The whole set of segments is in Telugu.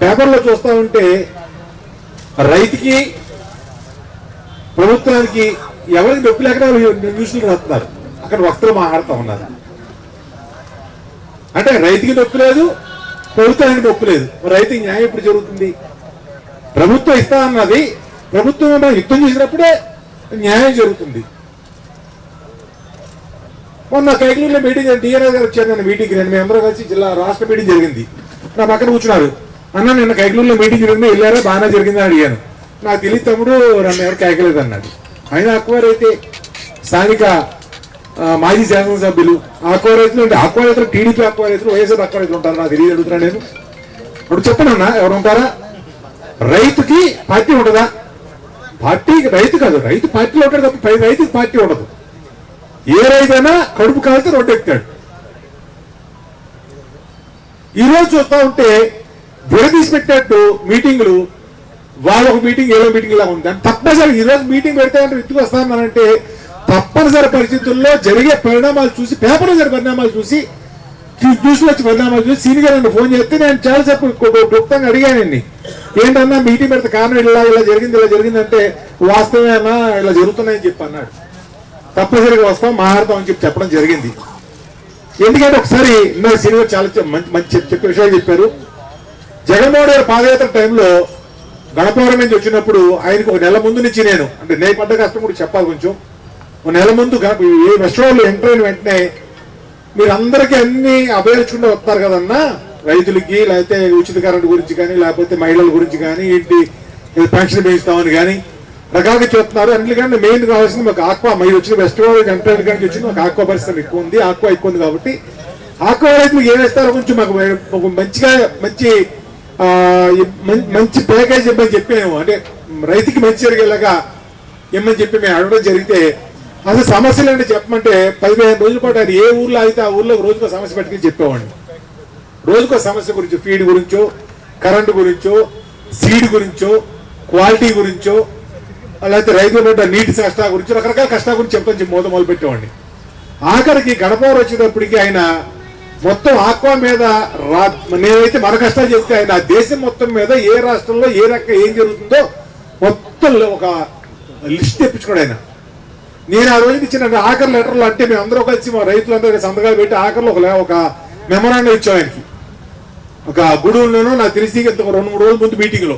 పేపర్లో చూస్తూ ఉంటే రైతుకి ప్రభుత్వానికి ఎవరికి నొప్పి లేక న్యూస్లు రాస్తున్నారు, అక్కడ వక్తలు మాట్లాడుతూ ఉన్నారు. అంటే రైతుకి నొప్పి లేదు, ప్రభుత్వానికి నొప్పి లేదు. రైతుకి న్యాయం ఎప్పుడు జరుగుతుంది? ప్రభుత్వం ఇస్తా అన్నది ప్రభుత్వం యుద్ధం చేసినప్పుడే న్యాయం జరుగుతుంది. మొన్న కైకలూరులో మీటింగ్ టీఆర్ఎస్ గారు వచ్చారు. నేను మీటింగ్కి మేము అందరూ కలిసి జిల్లా రాష్ట్ర మీటింగ్ జరిగింది. నా పక్కన కూర్చున్నారు. అన్న నిన్న కైకలూరులో మీటింగ్ జరిగింది, వెళ్ళారా బాగానే జరిగిందని అడిగాను. నాకు తెలియదు తమ్ముడు, నన్ను ఎవరు కేకలేదు అన్నాడు. ఆయన ఆక్వా రైతే, స్థానిక మాజీ శాసనసభ్యులు ఆక్వా రైతులు అంటే ఆక్వా రైతులు టీడీపీ ఆక్వా రైతులు వైఎస్ఆర్ ఆక్వా రైతులు ఉంటారు. నాకు తెలియదు, అడుగుతున్నా నేను. ఇప్పుడు చెప్పనన్నా ఎవరు ఉంటారా? రైతుకి పార్టీ ఉండదా? పార్టీకి రైతు కాదు, రైతు పార్టీలో ఉంటాడు తప్ప రైతుకి పార్టీ ఉండదు. ఏ రైతైనా కడుపు కాలితే రోడ్డు ఎక్కుతాడు. ఈరోజు చూస్తా ఉంటే విడదీసి పెట్టేట్టు మీటింగులు, వాళ్ళ ఒక మీటింగ్ ఏదో మీటింగ్ ఇలా ఉంది. తప్పనిసరి ఈరోజు మీటింగ్ పెడితే అంటే ఎత్తుకు వస్తానంటే తప్పనిసరి పరిస్థితుల్లో జరిగే పరిణామాలు చూసి, పేపర్లో జరిగే పరిణామాలు చూసి, న్యూస్లో వచ్చే పరిణామాలు చూసి సీనియర్ నన్ను ఫోన్ చేస్తే నేను చాలాసేపు గుప్తంగా అడిగానండి, ఏంటన్నా మీటింగ్ పెడితే కారణం ఇలా జరిగింది అంటే వాస్తవేనా ఇలా జరుగుతున్నాయని చెప్పి అన్నాడు. తప్పనిసరిగా వస్తాం మాట్లాడతాం అని చెప్పడం జరిగింది. ఎందుకంటే ఒకసారి ఇందాక సీనియర్ చాలా మంచి చెప్పే విషయాలు చెప్పారు. జగన్మోహన్ గారి పాదయాత్ర టైంలో గణపవరం నుంచి వచ్చినప్పుడు ఆయనకు ఒక నెల ముందు నుంచి నేను పడ్డ కష్టం కూడా చెప్పాలి. కొంచెం ఒక నెల ముందు ఏ రెస్టారెంట్లో ఎంటర్ అయిన వెంటనే మీరు అందరికీ అన్ని అభయించుకుంటూ వస్తారు కదన్నా, రైతులకి లేకపోతే ఉచిత కరెంటు గురించి కానీ, లేకపోతే మహిళల గురించి కానీ, ఇంటి పెన్షన్ పెంచుతామని కానీ రకాలుగా చెప్తున్నారు. అందుకని మెయిన్ కావాల్సింది మాకు ఆక్వా. మీరు వచ్చిన రెస్టారెంట్ ఎంటర్ అయిన కానీ వచ్చింది మాకు ఆక్వా పరిశ్రమ ఎక్కువ ఉంది, ఆక్వా ఎక్కువ ఉంది. కాబట్టి ఆక్వా రైతులకు ఏం వేస్తారో కొంచెం మాకు మంచిగా మంచి ప్యాకేజ్ ఇవ్వమని చెప్పాము. అంటే రైతుకి మంచి జరిగేలాగా ఇమ్మని చెప్పి మేము అడగడం జరిగితే, అసలు సమస్యలు అంటే చెప్పమంటే 15 రోజుల పాటు ఆయన ఏ ఊర్లో అయితే ఆ ఊర్లో రోజుకో సమస్య పెట్టుకుని చెప్పేవాడిని. రోజుకో సమస్య గురించో, ఫీడ్ గురించో, కరెంటు గురించో, సీడ్ గురించో, క్వాలిటీ గురించో, లేకపోతే రైతుల పడ్డ నీటి కష్టాల గురించి, రకరకాల కష్టాల గురించి చెప్పని మొదలు పెట్టేవాడిని. ఆఖరికి గడపవరం వచ్చేటప్పటికి ఆయన మొత్తం ఆక్వా మీద నేనైతే మన కష్టాలు చెప్తే ఆయన దేశం మొత్తం మీద ఏ రాష్ట్రంలో ఏ రకంగా ఏం జరుగుతుందో మొత్తం ఒక లిస్ట్ తెప్పించుకోడు ఆయన. నేను ఆ రోజుకి ఇచ్చిన ఆఖరి లెటర్లు అంటే మేము అందరూ కలిసి మా రైతులందరూ సంతకాలు పెట్టి ఆఖరిలో ఒక మెమోరాండం ఇచ్చాం ఆయనకి. ఒక గూడూరులోనూ నాకు తెలిసి 2-3 రోజుల ముందు మీటింగ్లో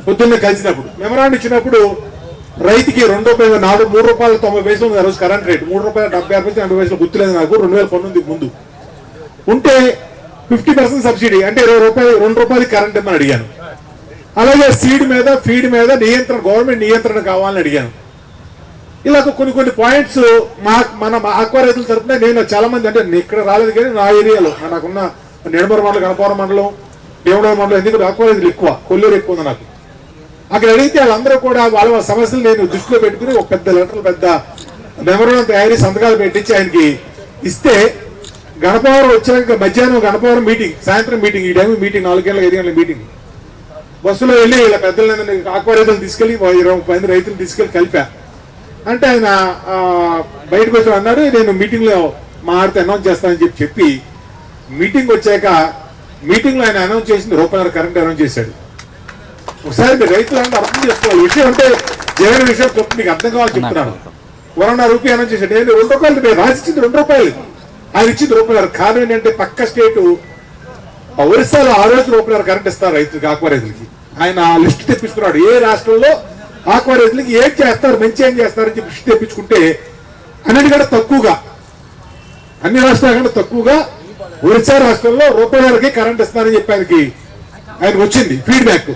పొద్దున్నే కలిసినప్పుడు మెమోరాండం ఇచ్చినప్పుడు రైతుకి ₹2 3.90 ఉంది ఆ రోజు కరెంట్ రేటు. ₹3.76 గుర్తులేదు నాకు, 2010 ముందు ఉంటే 50% సబ్సిడీ అంటే ₹2 కరెంట్ ఇమ్మని అడిగాను. అలాగే సీడ్ మీద, ఫీడ్ మీద నియంత్రణ, గవర్నమెంట్ నియంత్రణ కావాలని అడిగాను. ఇలా కొన్ని పాయింట్స్ మన ఆక్వా రైతుల తరఫున నేను చాలా మంది, అంటే ఇక్కడ రాలేదు కానీ నా ఏరియాలో నాకున్న నిడమూరు మండలం, గణపవరం మండలం, దేవుడూరు మండలం, ఎందుకంటే ఆక్వా రైతులు ఎక్కువ, కొల్లేరు ఎక్కువ ఉంది నాకు. అక్కడ అడిగితే వాళ్ళందరూ కూడా వాళ్ళ సమస్యలు నేను దృష్టిలో పెట్టుకుని ఒక పెద్ద లెటర్లు, పెద్ద మెమోరాండం తయారీ సంతకాలు పెట్టించి ఆయనకి ఇస్తే, గణపవరం వచ్చాక మధ్యాహ్నం గణపవరం మీటింగ్, సాయంత్రం మీటింగ్, ఈ టైం మీటింగ్ 4 గంటలకు 5 గంటల మీటింగ్, బస్సులో వెళ్ళి ఇలా పెద్దలందరినీ ఆక్వా రైతులు తీసుకెళ్లి 20 రైతులు తీసుకెళ్లి కలిపా. అంటే ఆయన బయటకు వచ్చి అన్నాడు, నేను మీటింగ్లో మాట్లాడితే అనౌన్స్ చేస్తానని చెప్పి మీటింగ్ వచ్చాక మీటింగ్లో ఆయన అనౌన్స్ చేసింది ₹1 కరెంట్ అనౌన్స్ చేశాడు. ఒకసారి మీరు రైతులంతా అర్థం చేసుకోవాలి. విషయం అంటే జగన్ విషయం చెప్తే మీకు అర్థం కావాలని చెప్తున్నాను. ₹1.5 అనౌన్స్ చేశాడు. నేను ₹2 రాసిచ్చింది ₹2, ఆయన ఇచ్చింది ₹1. కారణం ఏంటంటే పక్క స్టేటు ఒరిస్సాలో ఆ రోజు ₹1 కరెంట్ ఇస్తారు రైతులకి, ఆక్వా రైతులకి. ఆయన లిస్ట్ తెప్పించుకున్నాడు ఏ రాష్ట్రంలో ఆక్వా రైతులకి ఏం చేస్తారు, మంచి ఏం చేస్తారని చెప్పి లిస్ట్ తెప్పించుకుంటే అన్నిటికంటే తక్కువగా, అన్ని రాష్ట్రాల కంటే తక్కువగా ఒరిస్సా రాష్ట్రంలో ₹1 కరెంట్ ఇస్తానని చెప్పి ఆయనకి వచ్చింది ఫీడ్బ్యాక్.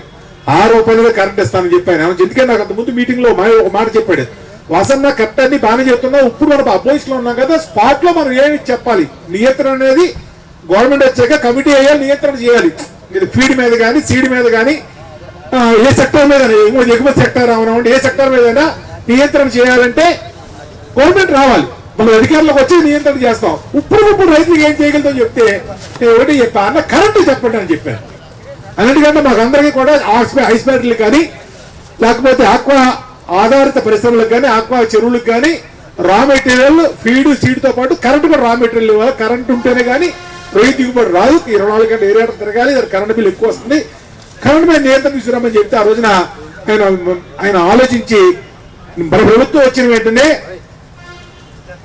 ₹6 కరెంట్ ఇస్తానని చెప్పాను. ఎందుకంటే నాకు అంతకుముందు మీటింగ్ లో ఒక మాట చెప్పాడు, వాసన్న కరెక్ట్ అన్ని బాగానే చెప్తున్నా, ఇప్పుడు మనం అపోజిషన్ లో ఉన్నాం కదా, స్పాట్ లో మనం ఏమి చెప్పాలి, నియంత్రణ అనేది గవర్నమెంట్ వచ్చాక కమిటీ వేయాలి, నియంత్రణ చేయాలి. ఫీడ్ మీద కానీ, సీడ్ మీద కానీ, ఏ సెక్టర్ మీద, ఎగుమతి సెక్టర్ రావడం ఏ సెక్టర్ మీద నియంత్రణ చేయాలంటే గవర్నమెంట్ రావాలి, మనం అధికారులకు వచ్చి నియంత్రణ చేస్తాం. ఇప్పుడు రైతులకు ఏం చేయగలుగుతాం చెప్తే ఒకటి చెప్పా అన్న, కరెంటు చెప్పండి అని చెప్పాను. అన్నిటికంటే మాకు అందరికీ కూడా ఐస్ బ్యాటరీలు కానీ, లేకపోతే ఆక్వా ఆధారిత పరిశ్రమలకు కానీ, ఆక్వా చెరువులకు కానీ రా మెటీరియల్, ఫీడ్, సీడ్తో పాటు కరెంటు కూడా రా మెటీరియల్ ఇవ్వాలి. కరెంటు ఉంటేనే కానీ రొయ్య దిగుబడి రాదు. 24 గంటల ఏరియాటర్ తిరగాలి, కరెంటు బిల్ ఎక్కువ వస్తుంది. కరెంట్ మీద నియంత్రణ తీసుకురామని చెప్తే ఆ రోజున ఆయన ఆలోచించి మన ప్రభుత్వం వచ్చిన వెంటనే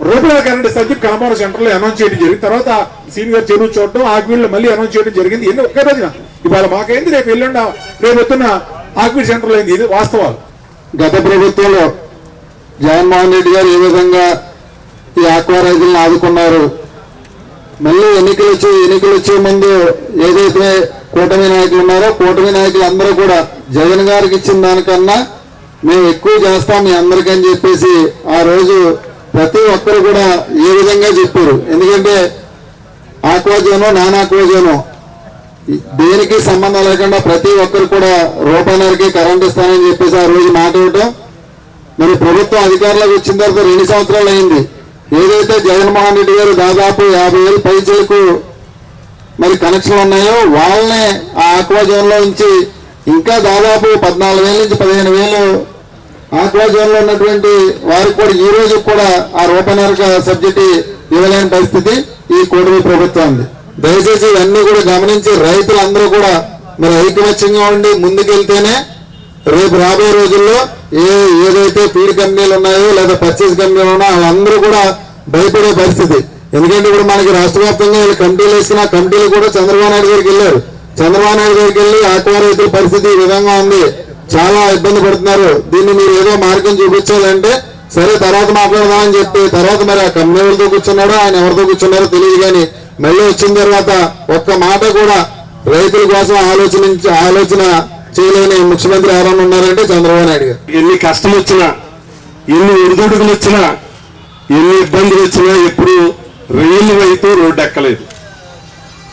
రూపాయల కరెంట్ సబ్జెక్ట్ కనబార సెంటర్ లో అనౌన్స్ చేయడం జరిగింది. తర్వాత సీనియర్ చెరువు చూడడం ఆక్వీళ్ళు మళ్ళీ అనౌన్స్ చేయడం జరిగింది. ఎన్ని ఒకే రోజున ఇవాళ మాకైంది, రేపు ఎల్లుండ రేపు వస్తున్న ఆక్వీడ్ సెంటర్ లో అయింది. ఇది వాస్తవాలు. గత ప్రభుత్వంలో జగన్మోహన్ రెడ్డి గారు ఏ విధంగా ఈ ఆక్వా రైతులను ఆదుకున్నారు, మళ్ళీ ఎన్నికలు వచ్చే ముందు ఏదైతే కూటమి నాయకులు ఉన్నారో కూటమి నాయకులు అందరూ కూడా జగన్ గారికి ఇచ్చిన దానికన్నా మేము ఎక్కువ చేస్తాం మీ అందరికీ అని చెప్పేసి ఆ రోజు ప్రతి ఒక్కరు కూడా ఏ విధంగా చెప్పారు. ఎందుకంటే ఆక్వాజోను నాన్ ఆక్వాజోను దేనికి సంబంధం లేకుండా ప్రతి ఒక్కరు కూడా రూపాయలకి కరెంట్ ఇస్తానని చెప్పేసి ఆ రోజు మాట ఇవ్వటం. మరి ప్రభుత్వం అధికారంలోకి వచ్చిన తర్వాత 2 సంవత్సరాలు అయింది. ఏదైతే జగన్మోహన్ రెడ్డి గారు దాదాపు 50,000 పైచలకు మరి కనెక్షన్లు ఉన్నాయో వాళ్ళనే ఆ ఆక్వాజోన్ లో నుంచి ఇంకా దాదాపు 14,000 నుంచి 15,000 ఆక్వాజోన్ లో ఉన్నటువంటి వారికి కూడా ఈ రోజు కూడా ఆ రూపాయన్నర సబ్సిడీ ఇవ్వలేని పరిస్థితి ఈ కూటమి ప్రభుత్వం ఉంది. దయచేసి ఇవన్నీ కూడా గమనించి రైతులందరూ కూడా మరి ఐకమత్యంగా ఉండి ముందుకెళ్తేనే రేపు రాబోయే రోజుల్లో ఏదైతే ఫీడ్ కంపెనీలు ఉన్నాయో లేదా పర్చేజ్ కంపెనీలు ఉన్నాయో వాళ్ళందరూ కూడా భయపడే పరిస్థితి. ఎందుకంటే ఇప్పుడు మనకి రాష్ట్ర వ్యాప్తంగా వీళ్ళు కమిటీలు వేసిన కమిటీలు కూడా చంద్రబాబు నాయుడు గారికి వెళ్ళారు. చంద్రబాబు నాయుడు గారికి వెళ్ళి ఆక్వా రైతుల పరిస్థితి ఈ విధంగా ఉంది, చాలా ఇబ్బంది పడుతున్నారు, దీన్ని మీరు ఏదో మార్గం చూపించాలంటే సరే తర్వాత మాట్లాడదామని చెప్పి తర్వాత మరి ఆ కంపెనీ ఎవరితో కూర్చున్నాడో ఆయన ఎవరితో కూర్చున్నారో తెలియదు. కానీ మళ్ళీ వచ్చిన తర్వాత ఒక్క మాట కూడా రైతుల కోసం ఆలోచన చేయలేని ముఖ్యమంత్రి ఎవరన్నా ఉన్నారంటే చంద్రబాబు నాయుడు గారు. ఎన్ని కష్టం వచ్చినా, ఎన్ని ఒడిదుడుకులు వచ్చినా, ఎన్ని ఇబ్బందులు వచ్చినా ఎప్పుడు రైలు రైతు రోడ్డు ఎక్కలేదు.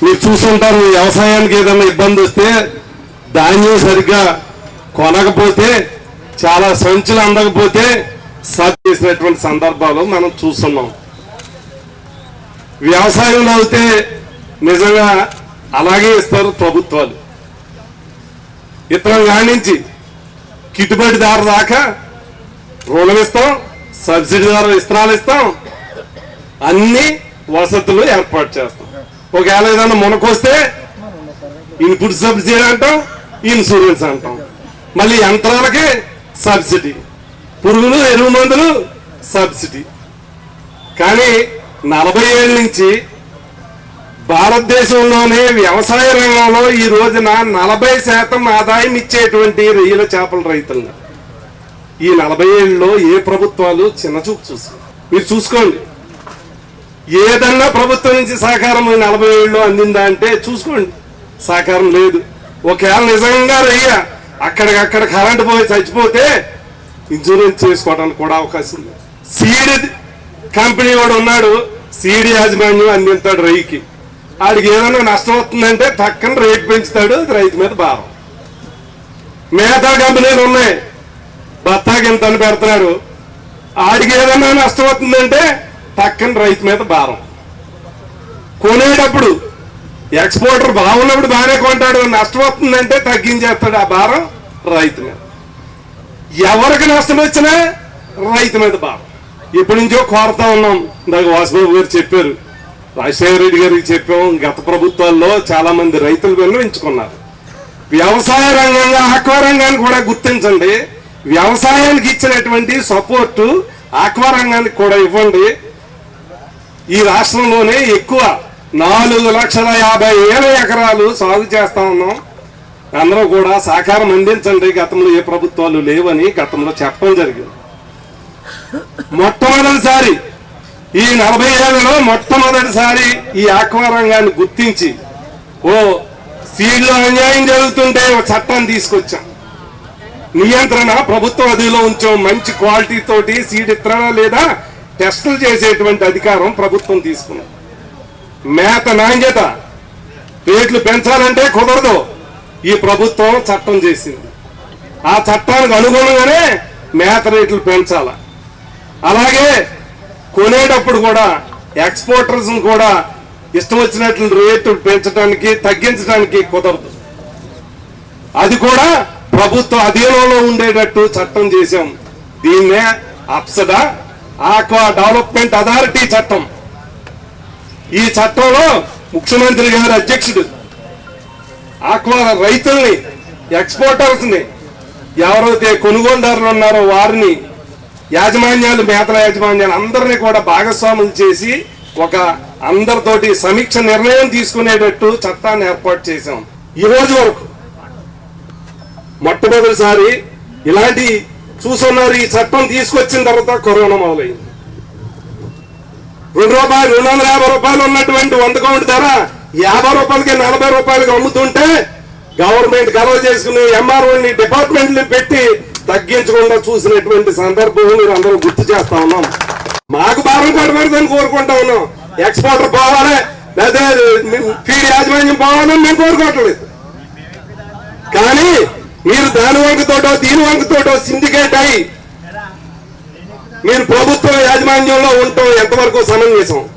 మీరు చూసుంటారు, వ్యవసాయానికి ఏదైనా ఇబ్బంది వస్తే ధాన్యం సరిగ్గా కొనకపోతే, చాలా సంచులు అందకపోతే చేసినటువంటి సందర్భాలు మనం చూస్తున్నాం. వ్యవసాయంలో అయితే నిజంగా అలాగే ఇస్తారు ప్రభుత్వాలు. ఇతరం కానించి గిట్టుబాటు ధర దాకా రుణం ఇస్తాం, సబ్సిడీ ద్వారా విస్తరాలు ఇస్తాం, అన్ని వసతులు ఏర్పాటు చేస్తాం. ఒకవేళ ఏదైనా మునకొస్తే ఇన్పుట్ సబ్సిడీ అంటాం, ఇన్సూరెన్స్ అంటాం, మళ్ళీ యంత్రాలకి సబ్సిడీ, పురుగులు ఎరువు మందులు సబ్సిడీ. కానీ 40 ఏళ్ళ నుంచి భారతదేశంలోనే వ్యవసాయ రంగంలో ఈ రోజున 40% ఆదాయం ఇచ్చేటువంటి రొయ్యల చేపల రైతులు ఈ 40 ఏళ్ళలో ఏ ప్రభుత్వాలు చిన్నచూపు చూసి మీరు చూసుకోండి. ఏదన్నా ప్రభుత్వం నుంచి సహకారం 40 ఏళ్ళలో అందిందా అంటే చూసుకోండి, సహకారం లేదు. ఒకవేళ నిజంగా రొయ్య అక్కడికక్కడ కరెంటు పోయి చచ్చిపోతే ఇన్సూరెన్స్ చేసుకోవడానికి కూడా అవకాశం ఉంది. సీడ్ కంపెనీ వాడు ఉన్నాడు, సీడ్ యాజమాన్యం అందిస్తాడు రొయ్యకి. ఆడికి ఏదైనా నష్టం వస్తుందంటే పక్కన రేటు పెంచుతాడు, రైతు మీద భారం. మేతా కంపెనీలు ఉన్నాయి, బత్తాకి ఎంత అని పెడతాడు, ఆడికి ఏదైనా నష్టం వస్తుందంటే పక్కన రైతు మీద భారం. కొనేటప్పుడు ఎక్స్పోర్టర్ బాగున్నప్పుడు బాగానే కొంటాడు, నష్టం వస్తుందంటే తగ్గించేస్తాడు ఆ భారం రైతు మీద. ఎవరికి నష్టం వచ్చినా రైతు మీద భారం. ఇప్పటి నుంచో కోరుతా ఉన్నాం. ఇందాక వాసుబాబు గారు చెప్పారు, రాజశేఖర రెడ్డి గారికి చెప్పాం, గత ప్రభుత్వాల్లో చాలా మంది రైతులు విన్నవించుకున్నారు. వ్యవసాయ రంగంగా ఆక్వా రంగాన్ని కూడా గుర్తించండి, వ్యవసాయానికి ఇచ్చినటువంటి సపోర్టు ఆక్వా రంగానికి కూడా ఇవ్వండి. ఈ రాష్ట్రంలోనే ఎక్కువ 4,50,000 ఎకరాలు సాగు చేస్తా ఉన్నాం. అందరూ కూడా సహకారం అందించండి. గతంలో ఏ ప్రభుత్వాలు లేవని గతంలో చెప్పడం జరిగింది. మొట్టమొదటిసారి ఈ 40 ఏళ్లలో మొట్టమొదటిసారి ఈ ఆక్వా రంగాన్ని గుర్తించి సీడ్లో అన్యాయం జరుగుతుంటే ఒక చట్టాన్ని తీసుకొచ్చాం. నియంత్రణ ప్రభుత్వం అదిలో ఉంచాం. మంచి క్వాలిటీ తోటి సీడ్ ఇత్తనా లేదా టెస్టులు చేసేటువంటి అధికారం ప్రభుత్వం తీసుకున్నాం. మేత నాణ్యత రేట్లు పెంచాలంటే కుదరదు, ఈ ప్రభుత్వం చట్టం చేసింది. ఆ చట్టానికి అనుగుణంగానే మేత రేట్లు పెంచాల. అలాగే కొనేటప్పుడు కూడా ఎక్స్పోర్టర్స్ కూడా ఇష్టం వచ్చినట్లు రేటు పెంచడానికి తగ్గించడానికి కుదరదు. అది కూడా ప్రభుత్వ అధీనంలో ఉండేటట్టు చట్టం చేశాం. దీన్నే అప్సడా ఆక్వా డెవలప్మెంట్ అథారిటీ చట్టం. ఈ చట్టంలో ముఖ్యమంత్రి గారి అధ్యక్షుడు ఆక్వా రైతుల్ని ఎక్స్పోర్టర్స్ ని, ఎవరైతే కొనుగోలుదారులు ఉన్నారో వారిని, యాజమాన్యాలు, మేతల యాజమాన్యాలు అందరినీ కూడా భాగస్వాములు చేసి ఒక అందరితోటి సమీక్ష నిర్ణయం తీసుకునేటట్టు చట్టాన్ని ఏర్పాటు చేశాం. ఈ రోజు వరకు మొట్టమొదటిసారి ఇలాంటి చూస్తున్నారు. ఈ చట్టం తీసుకొచ్చిన తర్వాత కరోనా మొదలైంది. ₹250 ఉన్నటువంటి 100 కౌంట్ ధర 50 రూపాయలకి 40 రూపాయలకి అమ్ముతుంటే గవర్నమెంట్ కలవ చేసుకుని ఎంఆర్ఓని డిపార్ట్మెంట్లు పెట్టి తగ్గించకుండా చూసినటువంటి సందర్భం మీరు అందరూ గుర్తు చేస్తా ఉన్నాం. మాకు భారం పడబడదని కోరుకుంటా ఉన్నాం. ఎక్స్పోర్టర్ పోవాలి లేదా ఫీడ్ యాజమాన్యం పోవాలని మేము కోరుకోవట్లేదు. కానీ మీరు దాని వంకతోటో దీని వంకతోటో సిండికేట్ అయి మీరు ప్రభుత్వ యాజమాన్యంలో ఉండటం ఎంతవరకు సమంజసం?